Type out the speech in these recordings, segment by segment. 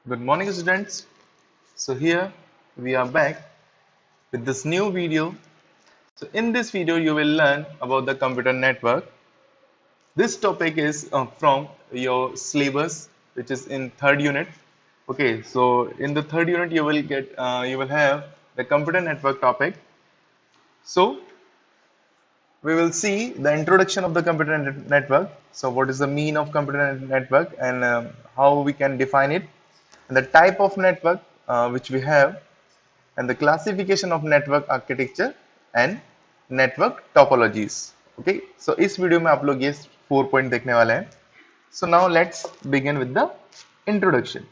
Good morning, students. So here we are back with this new video. So in this video, you will learn about the computer network. This topic is from your syllabus, which is in third unit. Okay, so in the third unit, you will have the computer network topic. So we will see the introduction of the computer network. So what is the mean of computer network and how we can define it, and the type of network which we have, and the classification of network architecture and network topologies. Okay, so इस video में आप लोग ये 4 point देखने वाले हैं. So now let's begin with the introduction.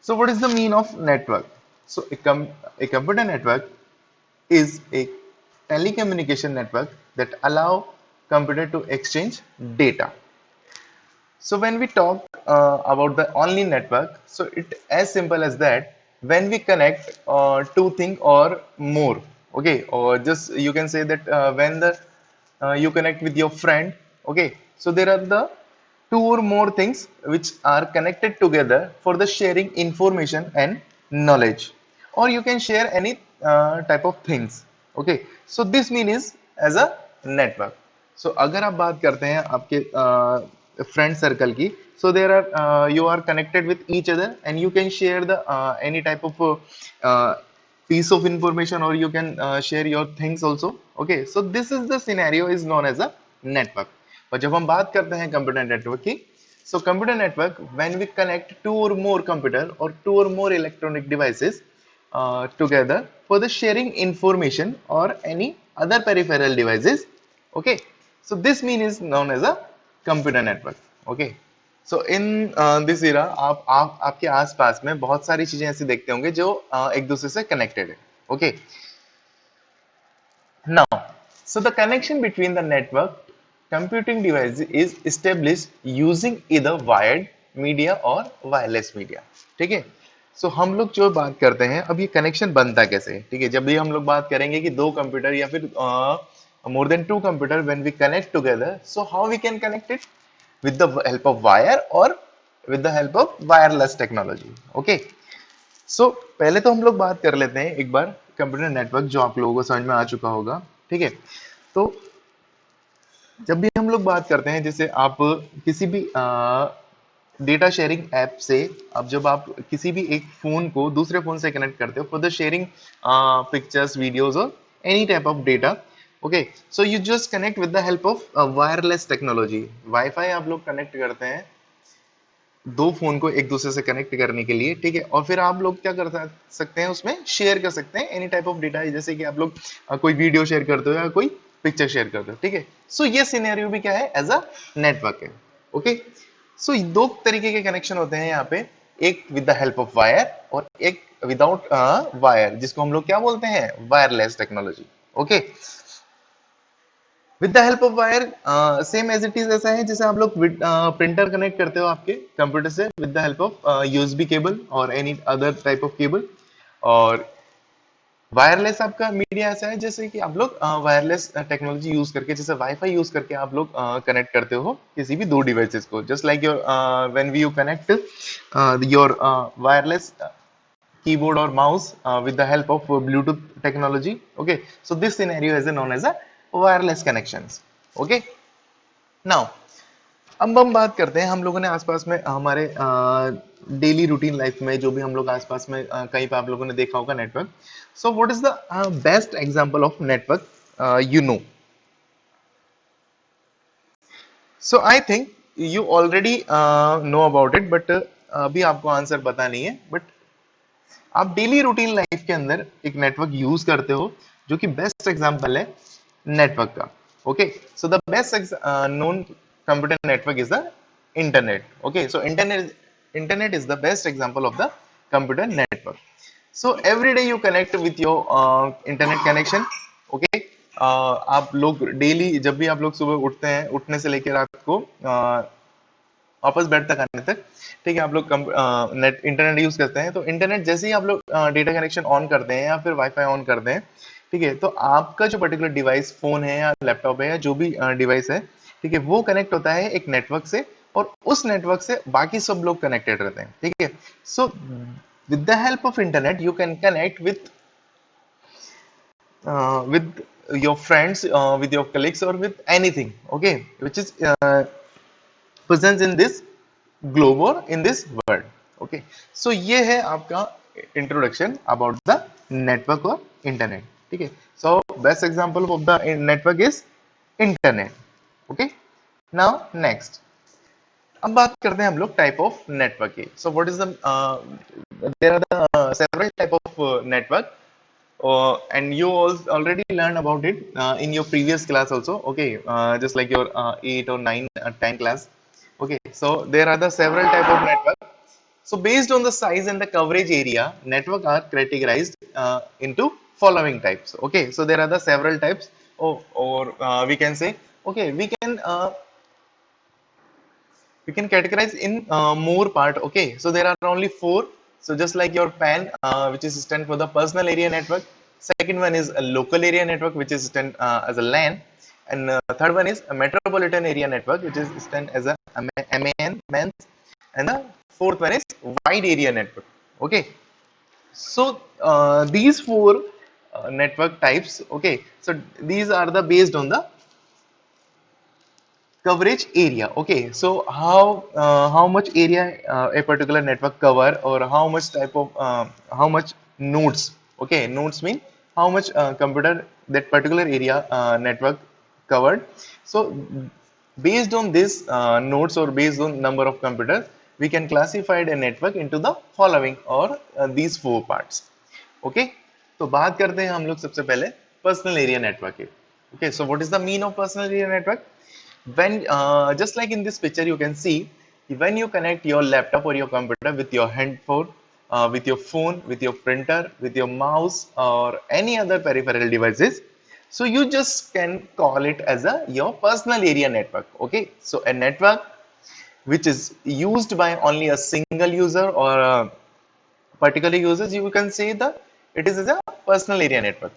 So what is the mean of network? So a computer network is a telecommunication network that allow computer to exchange data. So when we talk about the online network, so it as simple as that. When we connect two things or more, okay, or just you can say that when the you connect with your friend, okay, so there are the two or more things which are connected together for the sharing information and knowledge, or you can share any type of things. Okay, so this means as a network. So अगर आप बात करते हैं आपके friend circle की, so there are you are connected with each other and you can share the any type of piece of information, or you can share your things also. Okay, so this is the scenario is known as a network. और जब हम बात करते हैं computer network की, so computer network when we connect two or more computer or two or more electronic devices together for the sharing information or any other peripheral devices. Okay, so this mean is known as a computer network. Okay, so in this era आपके आसपास में बहुत सारी चीजें ऐसी देखते होंगे जो एक दूसरे से कनेक्टेड है. Okay, now so the connection between the network computing device is established using either wired media or wireless media. ठीक है, सो हम लोग जो बात करते हैं अब ये कनेक्शन बनता कैसे है. ठीक है, जब भी हम लोग बात करेंगे कि दो कंप्यूटर या फिर more than two computer when we connect together, so how we can connect it with the help of wire or with the help of wireless technology. Okay, so पहले तो हम लोग बात कर लेते हैं एक बार कंप्यूटर नेटवर्क जो आप लोगों को समझ में आ चुका होगा. ठीक है, तो जब भी हम लोग बात करते हैं जैसे आप किसी भी डेटा शेयरिंग ऐप से, अब जब आप किसी भी एक फोन को दूसरे फोन से कनेक्ट करते हो for the sharing pictures videos और any type of data. Okay, so you just connect with the help of wireless technology. Wifi आप लोग कनेक्ट करते हैं दो फोन को एक दूसरे से कनेक्ट करने के लिए. ठीक है, और फिर आप लोग क्या कर सकते हैं उसमें शेयर कर सकते हैं एनी टाइप ऑफ डेटा, जैसे कि आप लोग कोई वीडियो शेयर करते हो या कोई पिक्चर शेयर करते हो. ठीक है, सो ये सिनेरियो भी क्या है एज अ नेटवर्क है. ओके, सो दो तरीके के कनेक्शन होते हैं यहाँ पे, एक with the help of wire और एक विदाउट वायर, जिसको हम लोग क्या बोलते हैं wireless technology. Okay, with the help of wire same as it is ऐसा है जैसे आप लोग प्रिंटर कनेक्ट करते हो आपके कंप्यूटर से with the help of USB cable और any other type of cable. और वायरलेस आपका मीडिया ऐसा है जैसे कि आप लोग वायरलेस टेक्नोलॉजी यूज करके, जैसे वाईफाई यूज करके आप लोग कनेक्ट करते हो किसी भी दो डिवाइसेस को, just like your when you connect your wireless keyboard or mouse with the help of Bluetooth technology. Okay, so this scenario is known as a wireless connections. Okay, now अब हम बात करते हैं, हम लोगों ने आसपास में हमारे डेली रूटीन लाइफ में जो भी हम लोग आसपास में कहीं पे आप लोगों ने देखा होगा network. So what is the best example of network you know? So I think you already know about it, but अभी आपको आंसर पता नहीं है, बट आप डेली रूटीन लाइफ के अंदर एक नेटवर्क यूज करते हो जो कि बेस्ट एग्जांपल है नेटवर्क का. Okay, so the best known computer network is the internet. Okay, so internet is the best example of the computer network. So every day you connect with your internet connection. Okay, आप लोग daily जब भी आप लोग सुबह उठते हैं, उठने से लेकर रात को वापस बेड तक आने तक, ठीक है, आप लोग नेट इंटरनेट यूज करते हैं. तो इंटरनेट जैसे ही आप लोग डेटा कनेक्शन ऑन करते हैं या फिर वाईफाई ऑन करते हैं, ठीक है, तो आपका जो पर्टिकुलर डिवाइस फोन है या लैपटॉप है या जो भी डिवाइस है, ठीक है, वो कनेक्ट होता है एक नेटवर्क से और उस नेटवर्क से बाकी सब लोग कनेक्टेड रहते हैं, ठीक है। So with the help of internet you can connect with your friends, with your colleagues, or with anything, okay, which is present in this globe or in this world, okay. So ये है आपका introduction about the network or internet, ठीक है। So best example of the network is internet, okay. Now next, अब बात करते हैं हम लोग टाइप ऑफ नेटवर्क की। So what is the there are the several type of network, and you already learned about it in your previous class also, okay, just like your 8 or 9 or 10 class, okay. So there are the several type of network. So based on the size and the coverage area, network are categorized into following types, okay. So there are the several types of, or we can say, okay, we can categorize in more part, okay. So there are only four. So just like your PAN, which is stand for the personal area network. Second one is a local area network, which is stand as a LAN. And third one is a metropolitan area network, which is stand as a MAN, MAN. And the fourth one is wide area network, okay. So these four network types, okay. So these are the based on the coverage area, okay. So how much area a particular network cover, or how much type of how much nodes, okay. Nodes mean how much computer that particular area network covered. So based on this nodes, or based on number of computers, we can classify a network into the following, or these four parts, okay. तो बात करते हैं हम लोग सबसे पहले personal area network की, okay. So what is the mean of personal area network? When just like in this picture you can see, when you connect your laptop or your computer with your handphone, with your phone, with your printer, with your mouse, or any other peripheral devices, so you just can call it as a your personal area network, okay. So a network which is used by only a single user, or particular users, you can say that it is a personal area network.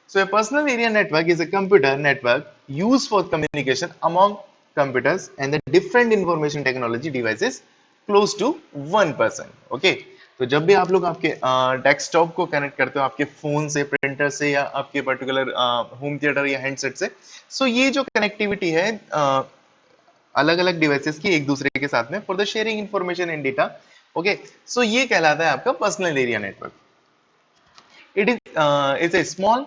So a personal area network is a computer network used for communication among computers and the different information technology devices close to one person, okay. तो जब भी आप लोग आपके desktop को connect करते हो आपके फोन से, प्रिंटर से, या आपके पर्टिकुलर होम थिएटर या हैंडसेट से, सो ये जो कनेक्टिविटी है अलग अलग डिवाइसेस की एक दूसरे के साथ में for the sharing information and data, okay. So ये कहलाता है आपका personal area network. It is it's a small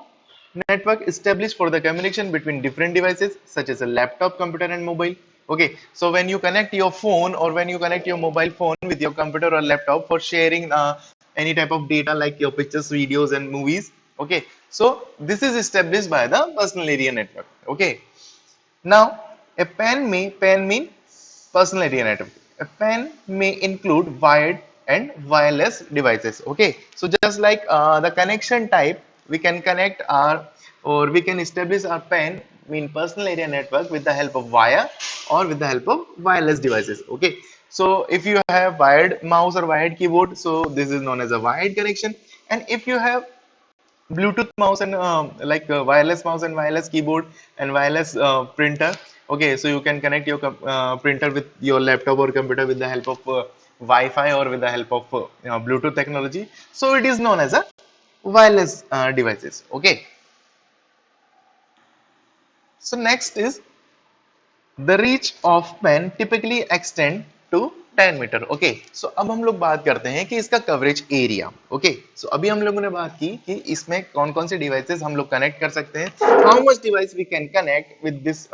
network established for the communication between different devices such as a laptop, computer, and mobile. Okay, so when you connect your phone, or when you connect your mobile phone with your computer or laptop for sharing any type of data like your pictures, videos, and movies. Okay, so this is established by the personal area network. Okay, now a PAN mean personal area network. A PAN may include wired and wireless devices. Okay, so just like the connection type, we can connect our, or we can establish our PAN mean personal area network with the help of wire, or with the help of wireless devices. Okay, so if you have wired mouse or wired keyboard, so this is known as a wired connection. And if you have Bluetooth mouse and like wireless mouse and wireless keyboard and wireless printer. Okay, so you can connect your printer with your laptop or computer with the help of Wi-Fi, or with the help of Bluetooth technology. So it is known as a wireless devices. Okay. So next is the reach of pen typically extend to 10 metre, okay. So अब हम लोग बात करते हैं कि इसका coverage area, okay. सो अभी हम लोगों ने बात की कि इसमें कौन कौन से डिवाइसेस हम लोग कनेक्ट कर सकते हैं, how much device we can connect with this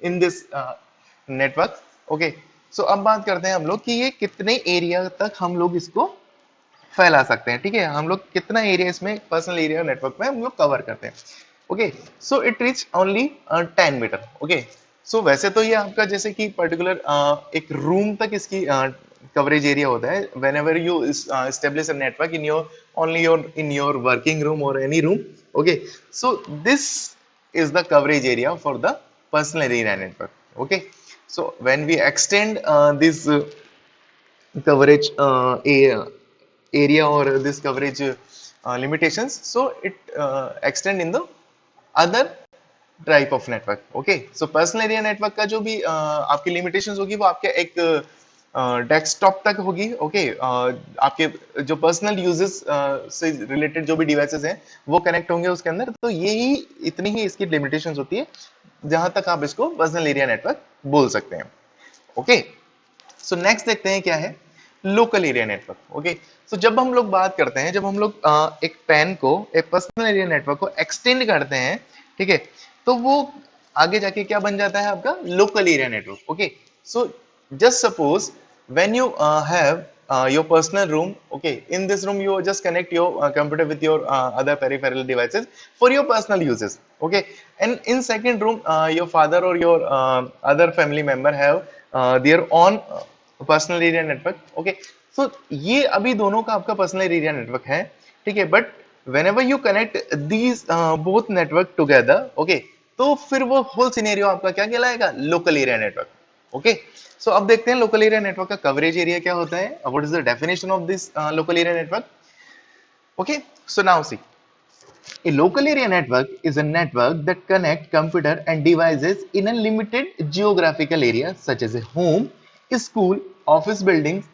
in this network, okay. So अब बात करते हैं हम लोग कि ये कितने एरिया तक हम लोग इसको फैला सकते हैं, ठीक है। हम लोग कितना एरिया इसमें पर्सनल एरिया नेटवर्क में हम लोग कवर करते हैं, okay. So it reach only 10 metre, okay. So वैसे तो ये आपका जैसे कि पर्टिकुलर एक रूम तक इसकी कवरेज एरिया होता है, whenever you establish a network in your only your in your working room और any room, okay. So this is the coverage area for the personal area network, okay. So when we extend this coverage area, or this coverage limitations, so it extend in the other type of network. Okay, so personal area network का जो भी आपकी limitations होगी वो आपके एक desktop तक होगी। ओके, आपके जो पर्सनल यूजेस से रिलेटेड जो भी डिवाइसेस हैं वो कनेक्ट होंगे उसके अंदर। तो यही इतनी ही इसकी लिमिटेशंस होती है जहां तक आप इसको पर्सनल एरिया नेटवर्क बोल सकते हैं। ओके, सो नेक्स्ट देखते हैं क्या है local area network. Okay, so जब हम लोग बात करते हैं, जब हम लोग एक पैन को, एक पर्सनल एरिया नेटवर्क को एक्सटेंड करते हैं, ठीक है, तो वो आगे जाके क्या बन जाता है आपका local area network. Okay, so just suppose when you have your personal room, okay, in this room you just connect your computer with your other peripheral devices for your personal uses. Okay, and in second room your father or your other family member have their own personal area network. Okay, so ये अभी दोनों का आपका personal area network है, ठीक है, but whenever you connect these both network together, okay, तो फिर वो whole scenario आपका क्या कहलाएगा local area network. Okay, so अब देखते हैं लोकल एरिया नेटवर्क का कवरेज एरिया क्या होता है, what is the definition of this local area network. Okay, so now see, a local area network is a network that connects computer and devices in a limited geographical area such as a home, a school, office buildings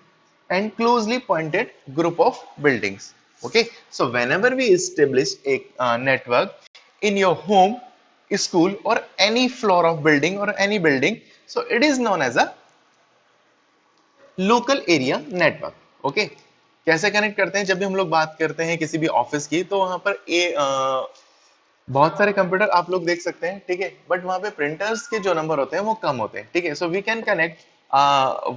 and closely pointed group of buildings. Okay, so whenever we establish a network in your home, school or any floor of building or any building, so it is known as a local area network. Okay, कैसे connect करते हैं, जब भी हम लोग बात करते हैं किसी भी ऑफिस की, तो वहां पर बहुत सारे कंप्यूटर आप लोग देख सकते हैं, ठीक है, बट वहां पे प्रिंटर्स के जो नंबर होते हैं वो कम होते हैं, ठीक है, so we can connect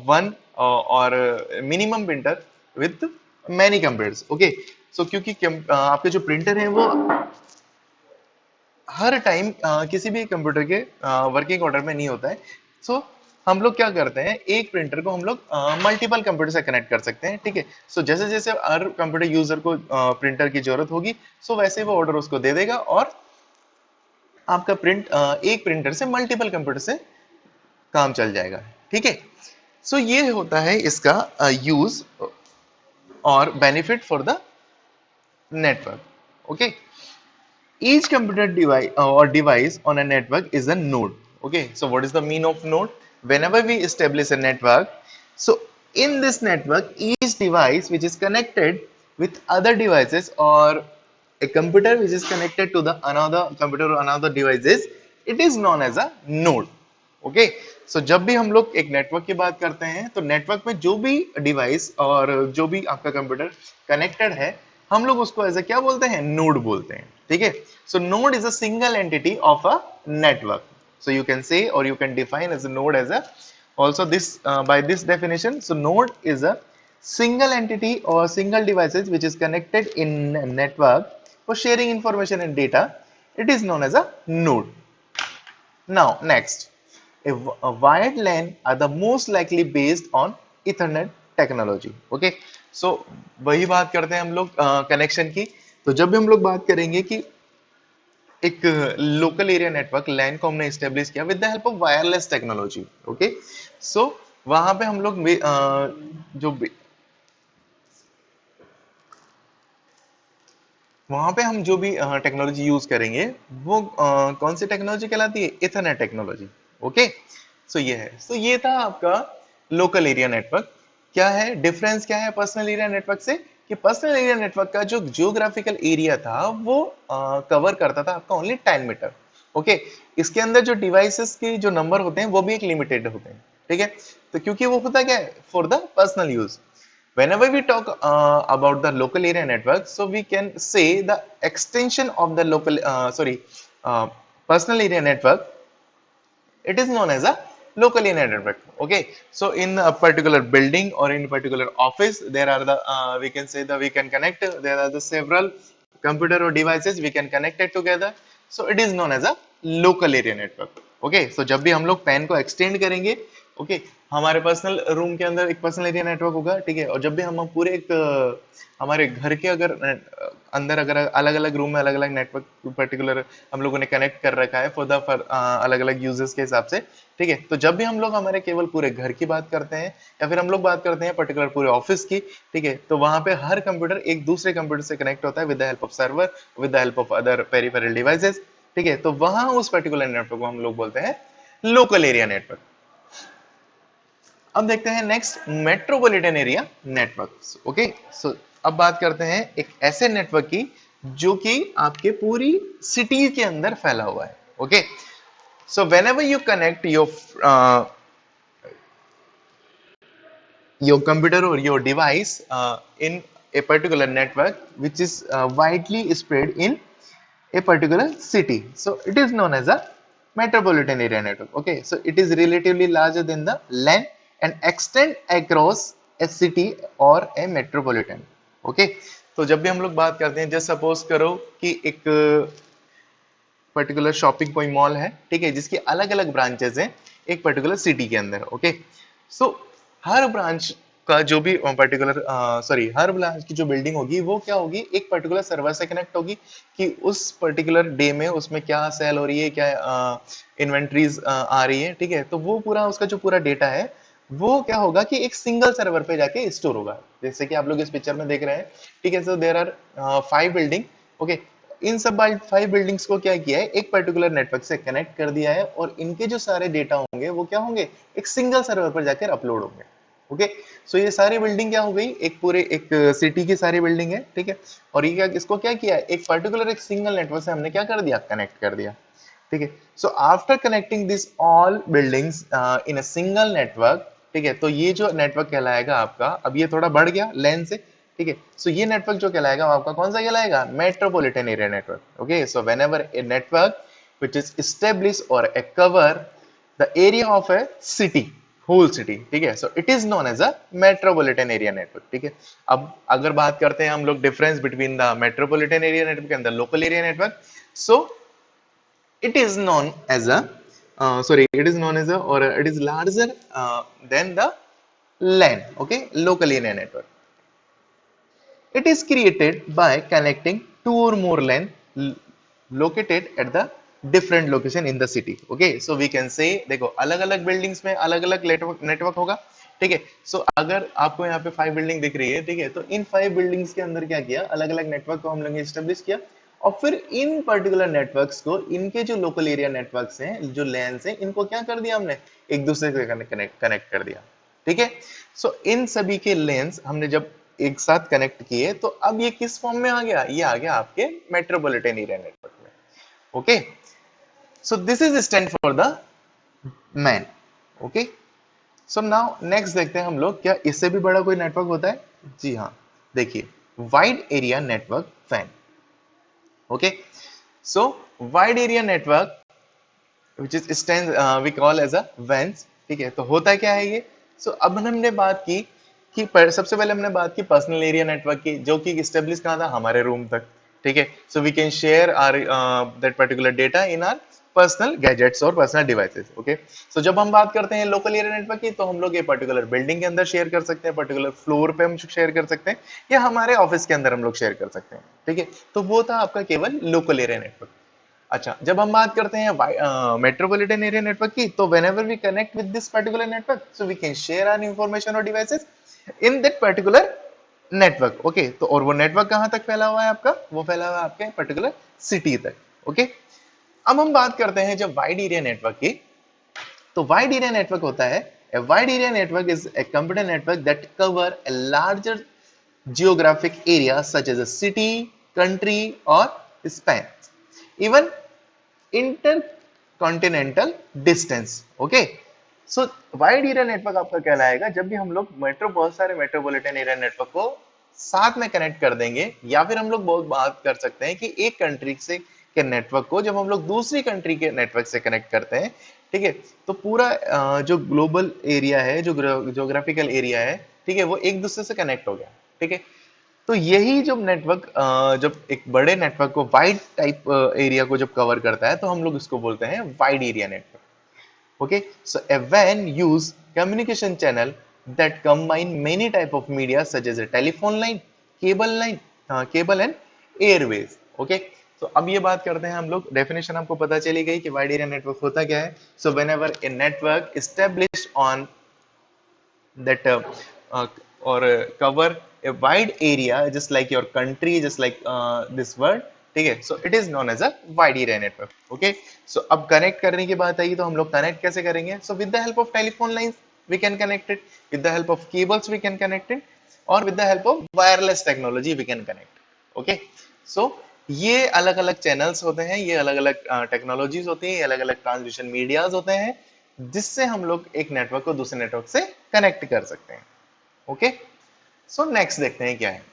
one और minimum printer with many computers. Okay, so क्योंकि आपके जो प्रिंटर है वो हर टाइम किसी भी कंप्यूटर के वर्किंग ऑर्डर में नहीं होता है, सो हम लोग क्या करते हैं, एक प्रिंटर को हम लोग मल्टीपल कंप्यूटर से कनेक्ट कर सकते हैं, ठीक है, सो जैसे जैसे हर कंप्यूटर यूजर को प्रिंटर की जरूरत होगी, सो वैसे वो ऑर्डर उसको दे देगा और आपका एक प्रिंटर से मल्टीपल कंप्यूटर से काम चल जाएगा, ठीक है, सो ये होता है इसका यूज और benefit for the network. Okay, each computer device or device on a network is a node. Okay, so what is the mean of node? Whenever we establish a network, so in this network each device which is connected with other devices or a computer which is connected to the another computer or another devices, it is known as a node. Okay, so जब भी हम लोग एक network की बात करते हैं तो नेटवर्क में जो भी डिवाइस और जो भी आपका कंप्यूटर कनेक्टेड है, हम लोग उसको एज ए क्या बोलते हैं, नोड बोलते हैं, ठीक है, so node is a single entity of a network, so you can say or you can define as a node as a also this by this definition, so node is a single entity or single devices which is connected in a network for sharing information and data, it is known as a node. Now next, a wired LAN are the most likely based on Ethernet technology. Okay, so वही बात करते हैं हम लोग connection की। तो जब भी हम लोग बात करेंगे कि एक लोकल एरिया नेटवर्क लैन को हमने स्टेब्लिश किया with the help of wireless technology. Okay, so वहां पे हम लोग जो वहां पे हम जो भी टेक्नोलॉजी यूज करेंगे वो कौन सी टेक्नोलॉजी कहलाती है, इथरनेट टेक्नोलॉजी। ओके, सो ये है, सो ये था आपका लोकल एरिया नेटवर्क। क्या है डिफरेंस, क्या है पर्सनल एरिया नेटवर्क से, कि पर्सनल एरिया नेटवर्क का जो जियोग्राफिकल एरिया था वो कवर करता था आपका ओनली 10 मीटर। ओके, इसके अंदर जो डिवाइसेस के जो नंबर होते हैं वो भी एक लिमिटेड होते हैं, ठीक है, तो क्योंकि वो होता क्या है for the personal use. Whenever we talk about the local area network, so we can say the extension of the uh, personal area network, it is known as a local area network. Okay, so in a particular building or in a particular office, there are the we can say that we can connect, there are the several computer or devices we can connect it together, so it is known as a local area network. Okay, so जब भी हम लोग pan को extend करेंगे, okay, हमारे personal room के अंदर एक पर्सनल एरिया नेटवर्क होगा, ठीक है, और जब भी हम पूरे एक हमारे घर के अगर अंदर अगर अलग अलग रूम में अलग अलग नेटवर्क पर्टिकुलर हम लोगों ने कनेक्ट कर रखा है फॉर द अलग अलग यूजर्स के हिसाब से, ठीक है, तो जब भी हम लोग हमारे केवल पूरे घर की बात करते हैं या फिर हम लोग बात करते हैं पर्टिकुलर पूरे ऑफिस की, ठीक है, तो वहां पे हर कंप्यूटर एक दूसरे कंप्यूटर से कनेक्ट होता है with the help of server, with the help of other peripheral devices. ठीक है, तो वहां उस पर्टिकुलर नेटवर्क को हम लोग बोलते हैं लोकल एरिया नेटवर्क। अब देखते हैं next metropolitan area network. Okay, so अब बात करते हैं एक ऐसे नेटवर्क की जो कि आपके पूरी सिटी के अंदर फैला हुआ है। Okay, so whenever you connect your computer or your device in a particular network which is widely spread in a particular city, so it is known as a metropolitan area network. Okay, so it is relatively larger than the LAN and extend across a city or a metropolitan. Okay, तो जब भी हम लोग बात करते हैं, just suppose करो कि एक पर्टिकुलर शॉपिंग कोई मॉल है, ठीक है, जिसकी अलग अलग ब्रांचेस हैं एक पर्टिकुलर सिटी के अंदर। ओके, सो हर ब्रांच का जो भी पर्टिकुलर हर ब्रांच की जो बिल्डिंग होगी वो क्या होगी, एक पर्टिकुलर सर्वर से कनेक्ट होगी कि उस पर्टिकुलर डे में उसमें क्या सेल हो रही है, क्या इन्वेंट्रीज आ रही है। ठीक है, तो वो पूरा उसका जो पूरा डेटा है वो क्या होगा कि एक सिंगल सर्वर पे जाके स्टोर होगा, जैसे कि आप लोग इस पिक्चर में देख रहे हैं। ठीक है, so there are 5 building. Okay, इन सब 5 बिल्डिंग्स को क्या किया है, एक पर्टिकुलर नेटवर्क से कनेक्ट कर दिया है और इनके जो सारे डेटा होंगे वो क्या होंगे, एक सिंगल सर्वर पर जाकर अपलोड होंगे। ओके, सो ये सारी बिल्डिंग क्या हो गई, एक पूरे एक सिटी की सारी बिल्डिंग है। ठीक है, और ये क्या, इसको क्या किया है, एक पर्टिकुलर एक सिंगल नेटवर्क से हमने क्या कर दिया, कनेक्ट कर दिया। ठीक है, so after connecting this all buildings in a single network, ठीक है, तो ये जो नेटवर्क कहलाएगा आपका, अब ये थोड़ा बढ़ गया लेन से। ठीक है, सो ये नेटवर्क जो कहलाएगा आपका कौन सा कहलाएगा, metropolitan area network. Okay, so whenever a network which is establish और a cover the area of a city, whole city, ठीक है, so it is known as a metropolitan area network. ठीक है, अब अगर बात करते हैं हम लोग difference between the metropolitan area network and the local area network, so it is known as a it is known as a, or it is larger than the LAN. Okay, local area network. It is created by connecting two or more LAN located at the different location in the city. Okay, so we can say, देखो अलग अलग buildings में अलग अलग network होगा। ठीक है, सो अगर आपको यहाँ पे 5 बिल्डिंग दिख रही है, ठीक है, तो इन 5 बिल्डिंग्स के अंदर क्या किया, अलग अलग नेटवर्क को हम लोग एस्टेब्लिश किया और फिर इन पर्टिकुलर नेटवर्क्स को इनके जो लोकल एरिया नेटवर्क्स हैं, जो लैंस हैं, इनको क्या कर दिया हमने, एक दूसरे से कनेक्ट कर दिया। ठीक है, सो इन सभी के लेंस हमने जब एक साथ कनेक्ट किए तो अब ये किस फॉर्म में आ गया, ये आ गया आपके मेट्रोपॉलिटन एरिया नेटवर्क में। Okay, so this is stand for the man. Okay, so now next देखते हैं हम लोग, क्या इससे भी बड़ा कोई नेटवर्क होता है। जी हाँ, देखिए वाइड एरिया नेटवर्क वैन। Okay, so wide area network which is stands we call as a WANs। ठीक है, तो होता क्या है ये, सो अब हमने बात की कि सबसे पहले हमने बात की पर्सनल एरिया नेटवर्क की, जो कि एस्टेब्लिश कहाँ था, हमारे रूम तक। ठीक है, so we can share our that particular data in our personal gadgets और पर्सनल डिवाइसेस। ओके, सो जब हम बात करते हैं लोकल एरिया नेटवर्क की, तो हम लोग ये पर्टिकुलर बिल्डिंग के अंदर शेयर कर सकते हैं, पर्टिकुलर फ्लोर पे हम शेयर कर सकते हैं, या हमारे ऑफिस के अंदर हम लोग शेयर कर सकते हैं। ठीक है, तो वो था आपका केवल लोकल एरिया नेटवर्क। अच्छा, जब हम बात करते हैं मेट्रोपॉलिटन एरिया नेटवर्क की, तो whenever we connect with this particular network, so we can share our information or devices in that particular network। Okay, तो और वो नेटवर्क कहां तक फैला हुआ है आपका, वो फैला हुआ है आपके पर्टिकुलर सिटी तक। ओके, अब हम बात करते हैं जब वाइड एरिया नेटवर्क की, तो वाइड एरिया नेटवर्क होता है, a wide area network is a computer network that cover a larger geographic area such as a city, country or span even intercontinental distance. Okay, so wide area network आपका कहलाएगा जब भी हम लोग बहुत सारे मेट्रोपॉलिटन एरिया नेटवर्क को साथ में कनेक्ट कर देंगे, या फिर हम लोग बहुत बात कर सकते हैं कि एक कंट्री से के नेटवर्क को जब हम लोग दूसरी कंट्री के नेटवर्क से कनेक्ट करते हैं। ठीक है, तो पूरा जो ग्लोबल एरिया है, जो ज्योग्राफिकल एरिया है, ठीक है, वो एक दूसरे से कनेक्ट हो गया। ठीक है, तो यही जब नेटवर्क जब एक बड़े नेटवर्क को वाइड टाइप एरिया को जब कवर करता है, तो हम लोग इसको बोलते हैं wide area network. Okay, so a WAN use communication channel that combine many type of media such as a telephone line, cable and airways. Okay, तो अब ये बात करते हैं हम लोग, डेफिनेशन आपको पता चली गई कि वाइड एरिया नेटवर्क होता क्या है। सो whenever a network established on that or cover a wide area just like your country, just like this world, ठीक है। So it is known as a wide area network. Okay, so अब connect करने की बात आई तो हम लोग connect कैसे करेंगे? So with the help of telephone lines we can connect it, with the help of cables we can connect it, और with the help of wireless technology we can connect. Okay, so ये अलग अलग channels होते हैं, ये अलग अलग technologies होती हैं, ये अलग अलग ट्रांसमिशन मीडियाज होते हैं जिससे हम लोग एक नेटवर्क को दूसरे नेटवर्क से कनेक्ट कर सकते हैं। ओके, सो नेक्स्ट देखते हैं क्या है।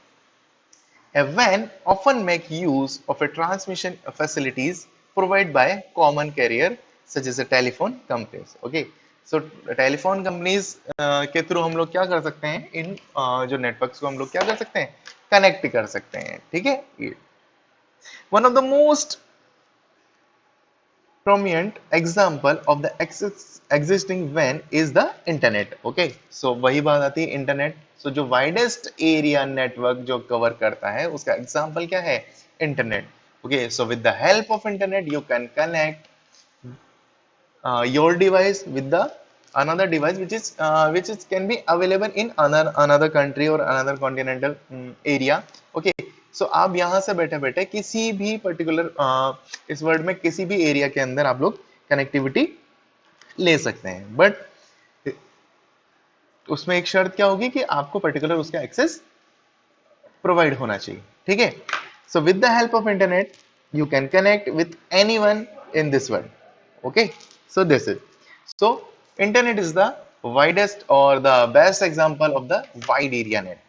A WAN often make use of a transmission facilities provided by common carrier such as a telephone companies. Okay, so telephone companies के थ्रू हम लोग क्या कर सकते हैं, इन जो नेटवर्क्स को हम लोग क्या कर सकते हैं, कनेक्ट कर सकते हैं। ठीक है, one of the most prominent example of the existing WAN is the internet. Okay, so वही बात आती है इंटरनेट। so जो वाइडेस्ट एरिया नेटवर्क जो कवर करता है उसका एग्जांपल क्या है, internet. okay, so with the help of internet you can connect your device with the another device which is can be available in another country or another continental area. okay, सो आप यहाँ से बैठे बैठे किसी भी particular इस world में किसी भी एरिया के अंदर आप लोग कनेक्टिविटी ले सकते हैं, बट उसमें एक शर्त क्या होगी कि आपको पर्टिकुलर उसका एक्सेस प्रोवाइड होना चाहिए। ठीक है, so with the help of internet you can connect with anyone in this world. Okay, so this is, so internet is the widest और the best example of the wide area network.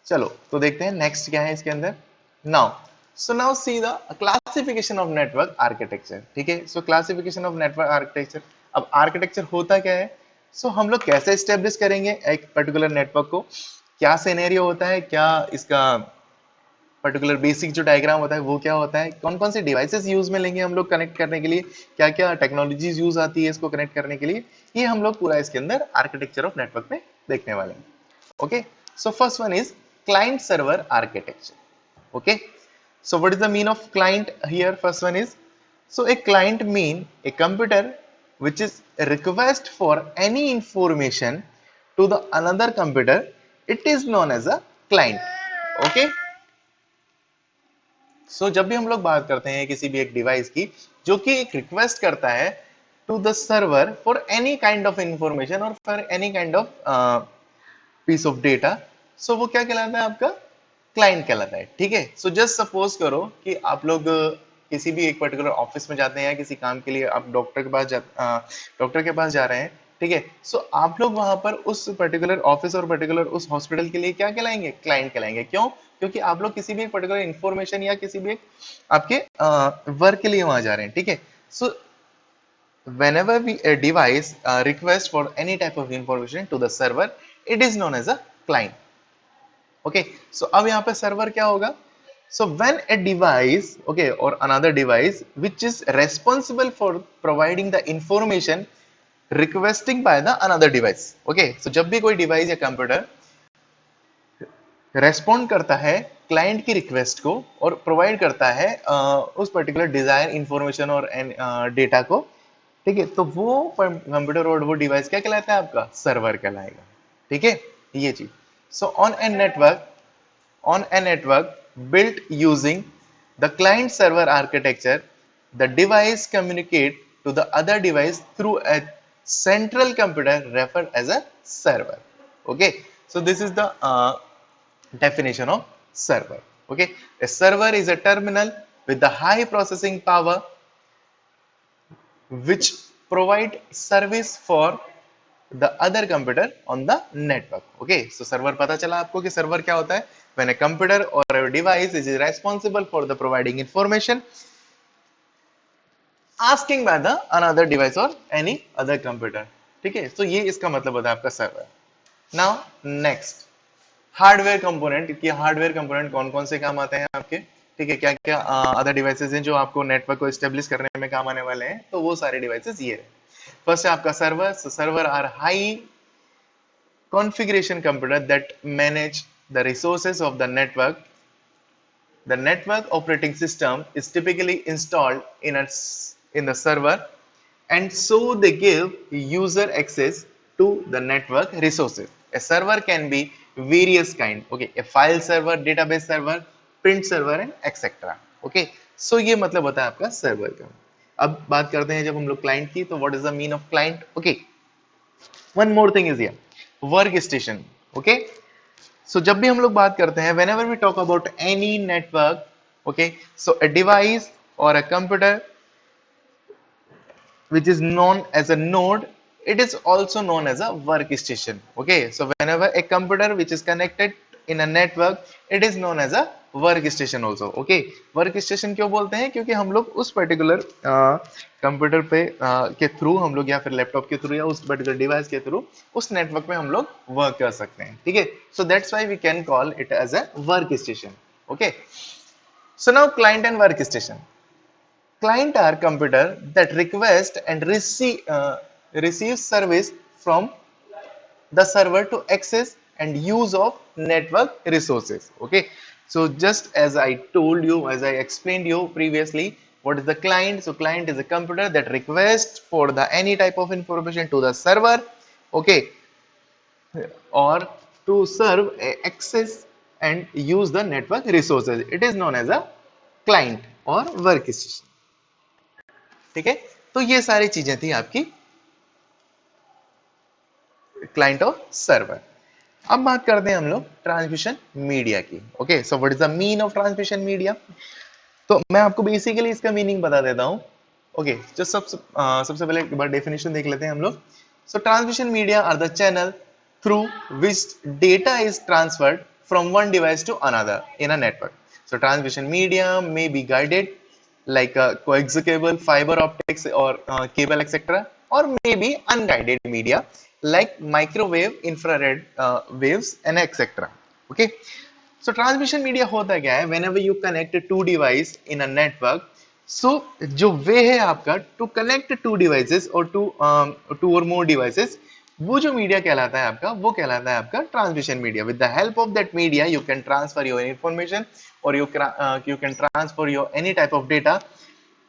चलो तो देखते हैं next क्या है इसके अंदर। Now see the classification of network architecture. ठीक है, so classification of network architecture. अब आर्किटेक्चर होता क्या है, सो हम लोग कैसे स्टेब्लिश करेंगे एक पर्टिकुलर नेटवर्क को, क्या सिनेरियो होता है, क्या इसका पर्टिकुलर बेसिक जो डायग्राम होता है वो क्या होता है, कौन कौन से डिवाइसेस यूज में लेंगे हम लोग कनेक्ट करने के लिए, क्या क्या टेक्नोलॉजीज यूज आती है इसको कनेक्ट करने के लिए, ये हम लोग पूरा इसके अंदर आर्किटेक्चर ऑफ नेटवर्क में देखने वाले हैं। Okay, so first one is client server architecture. Okay, so what is the mean of client here? First one is, so a client mean a computer which is a request for any information to the another computer, it is known as a client. Okay, so जब भी हम लोग बात करते हैं किसी भी एक डिवाइस की जो कि एक रिक्वेस्ट करता है to the server for any kind of information और for any kind of piece of data, so वो क्या कहलाता है, आपका क्लाइंट कहलाता है। ठीक है, सो जस्ट सपोज करो कि आप लोग किसी भी एक पर्टिकुलर ऑफिस में जाते हैं या किसी काम के लिए आप डॉक्टर के पास जा रहे हैं। ठीक है, सो आप लोग वहां पर उस पर्टिकुलर ऑफिस और पर्टिकुलर उस हॉस्पिटल के लिए क्या कहलाएंगे, क्लाइंट कहलाएंगे। क्यों? क्योंकि आप लोग किसी भी एक पर्टिकुलर इंफॉर्मेशन या किसी भी एक आपके वर्क के लिए वहां जा रहे हैं। ठीक है, सो whenever a device request for any type of information to the server, it is known as a client. Okay, so अब यहाँ पे सर्वर क्या होगा, so when a device, okay, or another device which is responsible for providing the information requesting by the another device. Okay, so जब भी कोई device या computer respond करता है क्लाइंट की रिक्वेस्ट को और प्रोवाइड करता है उस पर्टिकुलर डिजायर इंफॉर्मेशन और डेटा को, ठीक है, तो वो कंप्यूटर और वो डिवाइस क्या कहलाता है, आपका सर्वर कहलाएगा। ठीक है, ये चीज। So on a network built using the client server architecture, the device communicate to the other device through a central computer referred as a server. Okay, so this is the definition of server. Okay, a server is a terminal with the high processing power which provide service for the other computer on the network. Okay, so server पता चला आपको कि server क्या होता है, when a computer or a device is responsible for the providing information asking by the another device or any other computer. ठीक है, so ये इसका मतलब होता है आपका server. Now next, hardware component की हार्डवेयर कंपोनेंट कौन कौन से काम आते हैं आपके, ठीक है, क्या क्या अदर डिवाइसेस हैं जो आपको नेटवर्क को एस्टेब्लिश करने में काम आने वाले हैं, तो वो सारे डिवाइसेस ये है। फर्स्ट है आपका server. Server are high configuration computer that manage the resources of the network. The network operating system is typically installed in the server, and so they give user access to the network resources. A server can be various kind. Okay, a file server, database server, print server and etcetera. Okay, so ये मतलब होता है आपका server का। अब बात करते हैं जब हम लोग क्लाइंट की, तो what is the mean of client? Okay, one more thing is here, work station. Okay, so जब भी हम लोग बात करते हैं, whenever we talk about any network, okay, so a device or a computer which is known as a node, it is also known as a workstation. Okay, so whenever a computer which is connected in a network, it is known as a workstation also. Okay, workstation क्यों बोलते हैं? क्योंकि हम लोग उस particular computer पे के through हम लोग, या फिर लैपटॉप के थ्रू, या उस पर्टिकुलर डिवाइस के थ्रू उस नेटवर्क में हम लोग वर्क कर सकते हैं। ठीक है, so that's why we can call it as a workstation. Okay, so now client and workstation. Client are computer that request and receive service from the server to access and use of network resources. Okay, so just as I told you, as I explained you previously, what is the client? So client is a computer that requests for the any type of information to the server, okay, or to serve access and use the network resources. It is known as a client or workstation. ठीक है, तो ये सारी चीजें थी आपकी client और server. अब बात करते हैं हम लोग ट्रांसमिशन मीडिया की। Okay, so what is the mean of transmission media? तो मैं आपको बेसिकली इसका मीनिंग बता देता हूं। ओके, जो सबसे पहले एक बार डेफिनेशन देख लेते हैं हम लोग। So transmission media are the channel through which data is transferred from one device to another in a network. So transmission media may be guided like coaxial cable, fiber optics, or cable, etc., or maybe unguided media like microwave, infrared waves, and etc. Okay, so transmission media होता क्या है? Whenever you connect two device in a network, so जो वे है आपका to connect two devices or two or more devices, वो जो media कहलाता है आपका, वो कहलाता है आपका transmission media. With the help of that media you can transfer your information और you can transfer your any type of data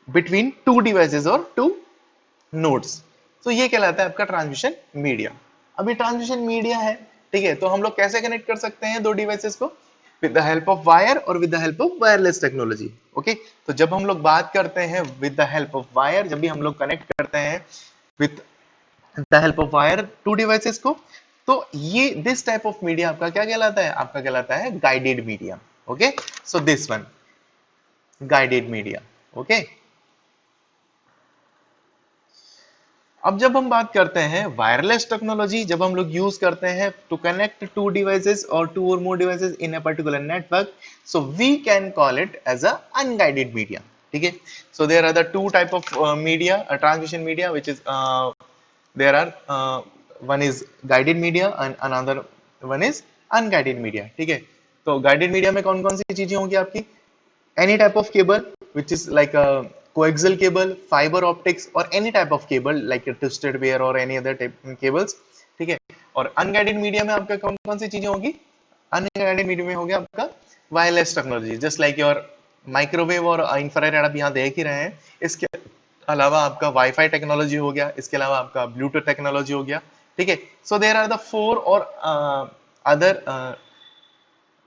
between two devices और टू नोड्स। तो ये कहलाता है आपका ट्रांसमिशन मीडिया। अभी ट्रांसमिशन मीडिया है, ठीक है, तो हम लोग कैसे कनेक्ट कर सकते हैं दो डिवाइसेस को? With the help of wire और with the help of wireless technology. Okay, तो जब हम लोग बात करते हैं with the help of wire, जब भी हम लोग कनेक्ट करते हैं with the help of wire two devices को, तो ये दिस टाइप ऑफ मीडिया आपका क्या कहलाता है? आपका कहलाता है guided media. Okay, so this one guided media. Okay, अब जब हम बात करते हैं वायरलेस टेक्नोलॉजी, जब हम लोग यूज करते हैं टू कनेक्ट टू डिवाइसेस और टू और more devices in a particular network, so we can call it as a unguided media. ठीक है, so there are the two type of media, transmission media, which is there are one is guided media and another one is unguided media। ठीक है, तो guided media में कौन कौन सी चीजें होंगी आपकी? any type of cable which is like a coaxial cable, fiber optics, or any type of cable like a twisted pair or any other type cables। ठीक है, और अनगाइडेड मीडिया में आपका कौन कौन सी चीजें होंगी? अनगाइडेड मीडिया में हो गया आपका wireless technology, just like your microwave और इंफ्रारेड आप यहाँ देख ही रहे हैं। इसके अलावा आपका वाईफाई टेक्नोलॉजी हो गया, इसके अलावा आपका ब्लूटूथ टेक्नोलॉजी हो गया। ठीक है, so there are the four और other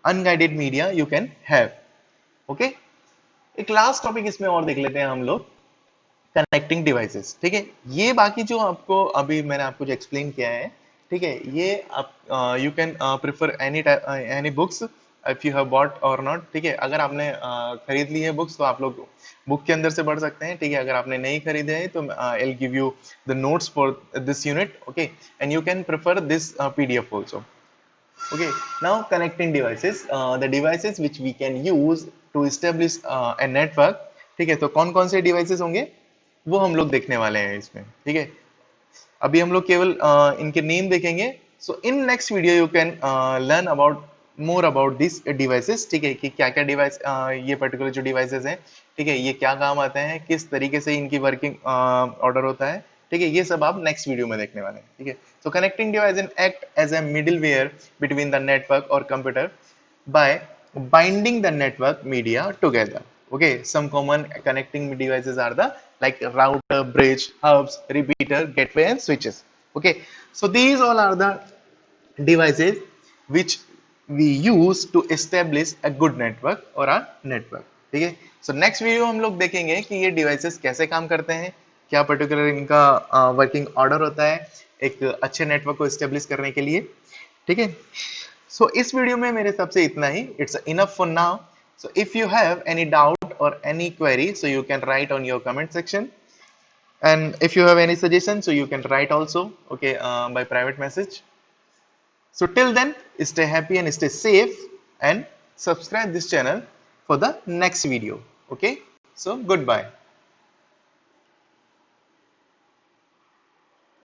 unguided media you can have. Okay, एक लास्ट टॉपिक इसमें और देख लेते हैं हम लोग, कनेक्टिंग डिवाइसेस। ठीक है, ये बाकी जो आपको अभी मैंने आपको जो एक्सप्लेन किया है, ठीक है, ये आप you can prefer any books if you have bought और नॉट। ठीक है, अगर आपने खरीद ली है बुक्स तो आप लोग बुक के अंदर से पढ़ सकते हैं। ठीक है, अगर आपने नहीं खरीदे हैं तो I will give you the notes for this unit. Okay, and you can prefer this PDF also. Okay, now connecting devices, the devices which we can use to establish a network। ठीक है, तो कौन कौन से devices होंगे वो हम लोग देखने वाले हैं इसमें। ठीक है, अभी हम लोग केवल इनके नेम देखेंगे। So in next video you can learn about more about this devices. ठीक है, कि क्या क्या डिवाइस ये पर्टिकुलर जो डिवाइसेस हैं, ठीक है, ये क्या काम आते हैं, किस तरीके से इनकी वर्किंग ऑर्डर होता है। ठीक है, ये सब आप नेक्स्ट वीडियो में देखने वाले हैं। ठीक है, so connecting device and act as a middleware between the network or computer by binding the network media together। Okay, some common connecting devices are the like router, bridge, hubs, repeater, gateway, and switches। Okay, so these all are the devices which we use to establish a good network or a network. ठीक है, so next video हम लोग देखेंगे कि ये devices कैसे काम करते हैं, क्या पर्टिकुलर इनका वर्किंग ऑर्डर होता है एक अच्छे नेटवर्क को एस्टेब्लिश करने के लिए. ठीक है, सो इस वीडियो में मेरे हिसाब से इतना ही. It's enough for now. So if you have any doubt और any query, so you can write on your comment section. And if you have any suggestions, so you can write also, okay, by private message. So till then, stay happy and stay safe, and subscribe this channel for the next video. Okay, so goodbye.